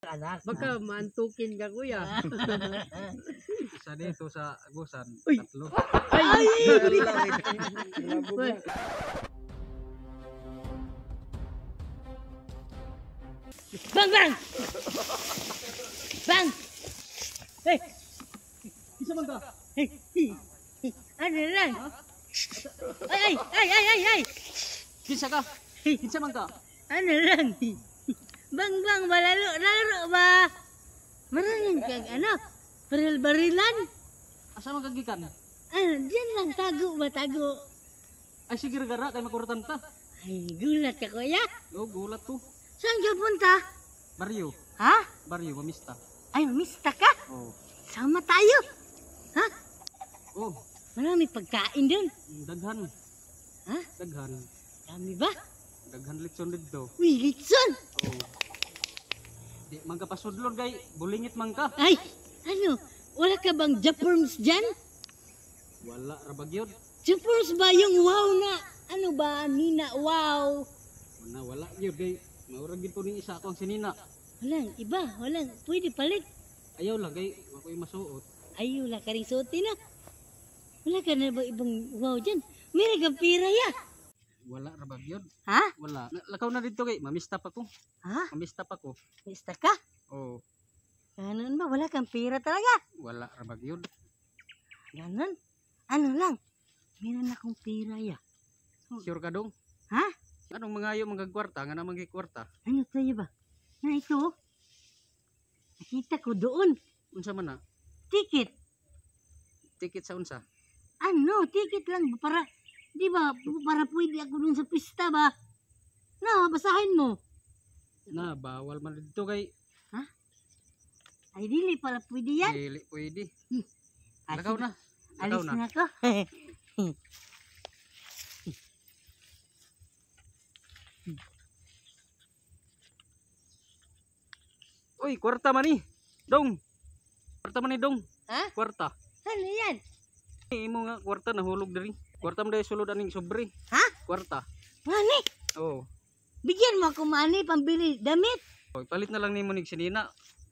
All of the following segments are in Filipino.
anak. Baka maantukin ka kuya. Isa dito sa Agusan, Uy. 3. Ay! Bang! Bang! Bang! Hey! Isa man ka? Hey! Ano lang? Ay! Ay! Kinsa ka? Hey! Kinsa man ka? Ano lang? Bang! Laro ba? Maraming kag ano? Baril-barilan? Asa man kagikan? Ano, dyan lang tago ba tago? Ay sige gara kay makuratan ka. Ay, gulat ka kuya. Oh, gulat to. Saan ka punta? Baryo, Ha? baryo mamista. Ay, mista ka? Oh. Sama tayo. Ha? Oh, Marami pagkain dun. daghan. Ha? Daghan. Dami ba? Daghan litson dito. Uy, Litson! Oh. Di man ka pasudlon kay bulingit man ka. Ay, ano? Wala ka bang Japorms dyan? Wala ra bagyod. Japorms ba yung wow na? Ano ba? Nina, wow. Wala gyud kay maurag gid po ni isa akong sinina. Walang iba, walang. Pwede palit. Ayaw lang kay ako'y masuot. Ay, wala ka rin suotin na. Wala ka na ba ibang wow dyan? May nagapira ya. Wala ra bagyod. Ha? Wala. Lakaw na dito kay mamista pa ko. Ha? Mamista pa ko. Mista ka? Oh, Ganun ba? Wala kang pira talaga. wala ra bagyod. Ganun? Ano lang? Meron akong pira ya. Sure ka dong? Ha? Anong mangayo mga kwarta nga namang kwarta? Ano sa'yo ba? Na ito? Nakita ko doon. Unsa man na? Ticket. Ticket sa unsa? Ano? Ticket lang ba? Para, di ba? Para pwede ako dun sa pista ba? No, basahin mo. Na bawal man dito kay Ay, dili pala pwede yan. dili pwede. Ah, Lakaw sige. na. Lakaw Alis na. na ako. Uy, kwarta man ni. Dong. Kwarta man ni dong. Ha? Kwarta. Ano yan? Imo nga kwarta nahulog diri. Kwarta man dai sulod aning sobre. Ha? Kwarta. Mani? Oh. Bigyan mo ako mani pambili damit. Oy, palit na lang nimo nig sinina.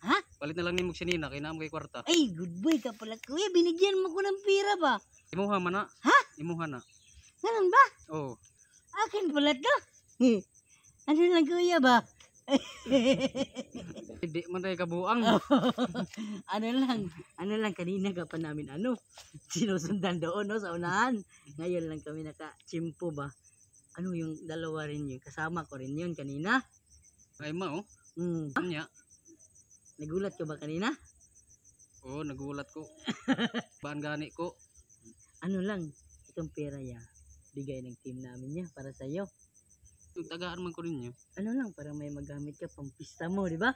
Ha? Palit na lang nimo og sinina kay naam kay kwarta. Ay, good boy ka pala kuya. Binigyan mo ko ng pira ba? Imuha man na. Ha? Imuha na. Ganun ba? Oh. Akin pala to. Ano lang kuya ba? Di man dai kabuang. Ano lang kanina ka pa namin sinusundan doon no, sa unahan. Ngayon lang kami naka-chimpo ba. Ano yung dalawa rin yun, kasama ko rin yun kanina. Ay mao. Hmm. Anya. Nagulat ka ba kanina? Oh, nagulat ko. Baan gani ko. Ano lang, itong pera ya, bigay ng team namin niya para sa'yo. Yung tagaan man ko ninyo. Ano lang, para may magamit ka pang pista mo, di ba?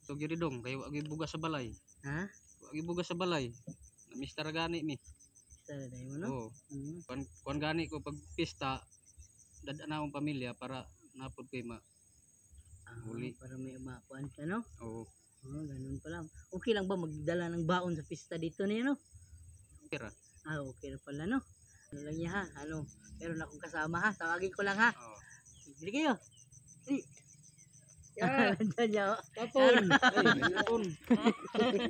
So gyud dong kay wa gyud bugas sa balay. Ha? Wa gyud bugas sa balay. Na Mr. gani mi. Pista na tayo mo, no? Oh. Hmm. Kuan gani ko pag pista dadaan akong pamilya para napod koy ma. Huli. Para may umakuan ka, no? Oh. Oh, ganun pala. Okay lang ba magdala ng baon sa pista dito niya, no? Pera. Ah, okay na pala, no? Ano lang niya, ha? Ano? Meron akong kasama, ha? Tawagin ko lang, ha? Oh. Dili kayo. Dili. Yeah. Nandiyan niya, oh. Tapon. Ay, tapon.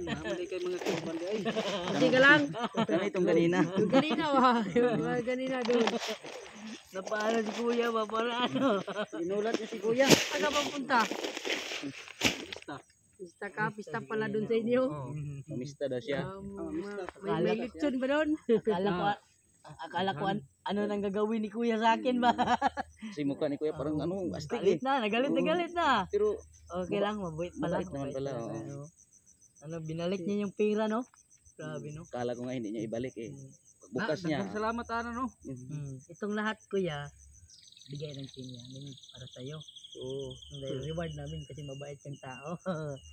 Naman kay mga kurban di ay. Hindi ka lang. Kami itong kanina. Yung kanina ba? Yung kanina doon. Napaano si kuya ba? Para ano? Inulat niya si kuya. Saan ka papunta? Pista. Pista ka? Pista pala doon sa inyo? Oh. Mamista daw siya. May lechon ba doon? Akala ko ano nang gagawin ni kuya sa akin ba? Kasi mukha ni kuya parang ano, astig eh. Galit na, nagalit na. Pero Okay lang, mabait pala. mabait naman pala, pala, oo. ano. Ano, binalik niya yung pera, no? Grabe, no? kala ko nga hindi niya ibalik eh. Bukas niya. Salamat ano no. Itong lahat, kuya, bigay ng team namin para sa'yo. Oo. Dahil reward namin kasi mabait kang tao.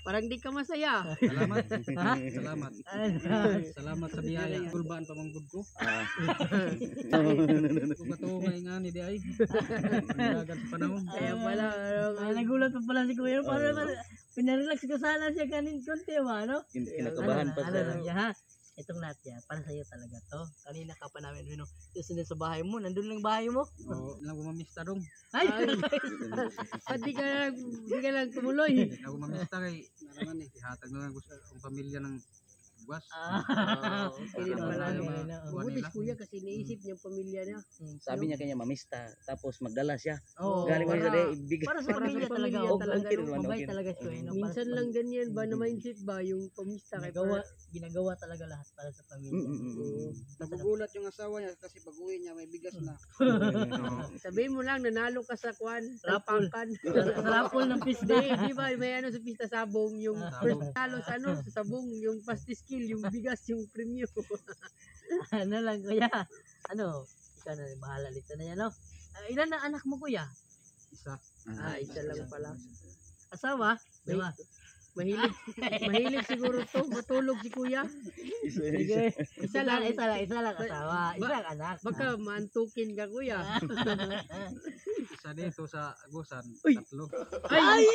Parang di ka masaya. Salamat. Ha? Salamat. Ano? Salamat sa biyaya. Gulbaan pa mong gud ko. Ah. Kung katungay nga ni di ay. Dagat sa panahon. Kaya pala, Nagulat pa pala si kuya. Para pinarelax ko sana siya kanin konti ba, no? Kinakabahan pa Ano sa lang niya, ha? Itong lahat yan, para sa'yo talaga to. Kanina ka pa namin, susunod sa bahay mo, nandun lang bahay mo. Oo, lang mamista dong. Ay! Ba't di ka lang tumuloy? Ako mamista kay naman eh. Ihatag na lang ko sa ang pamilya ng buwas. Hindi Para pala. ano, Mabuti nila. si kuya kasi naisip niya yung pamilya niya. Sabi niya kanya mamista, tapos magdala siya. Oo, Galing mo para- siya dahil ibigay. para sa para sa pamilya talaga. pamilya Oh, talaga, okay, no? mabait Okay. talaga siya. No? Minsan lang ganyan ba na mindset ba yung pamista kay Ginagawa talaga lahat para sa pamilya. Nagugulat yung asawa niya kasi pag uwi niya may bigas na. Sabihin mo lang nanalo ka sa kwan, Rapol. talpakan. Sa rapol ng pista. Di ba may ano sa pista sabong yung first talo sa ano sa sabong yung pastis kill yung bigas yung premyo. Ano lang kuya. Ano, ikaw na bahala dito na yan, no? Ilan na anak mo kuya? Isa. Isa lang pala. Asawa? Diba? Mahilig siguro to, matulog si kuya. Sige. Isa lang. Isa lang asawa. Isa lang anak. Baka maantukin ka kuya. Isa dito sa Agusan, Uy. 3. Ay!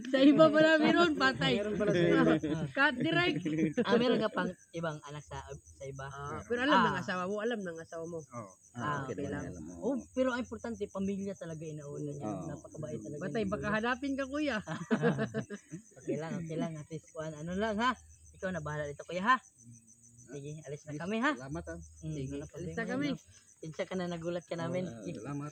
Sa iba pala meron, patay. Cut direct. Meron ka pang ibang anak sa iba? Pero alam ng asawa mo. Oo. Okay okay lang. lang. Oh, pero ang importante, pamilya talaga inauna niya. Oo. Napakabait talaga. Batay, niya. baka hanapin ka kuya. Okay lang. At least, ano lang ha. Ikaw na bahala dito kuya ha. Sige, alis na kami ha. Salamat ah. Sige, alis na kami. Pinsya ka na nagulat ka namin. Sige. Salamat.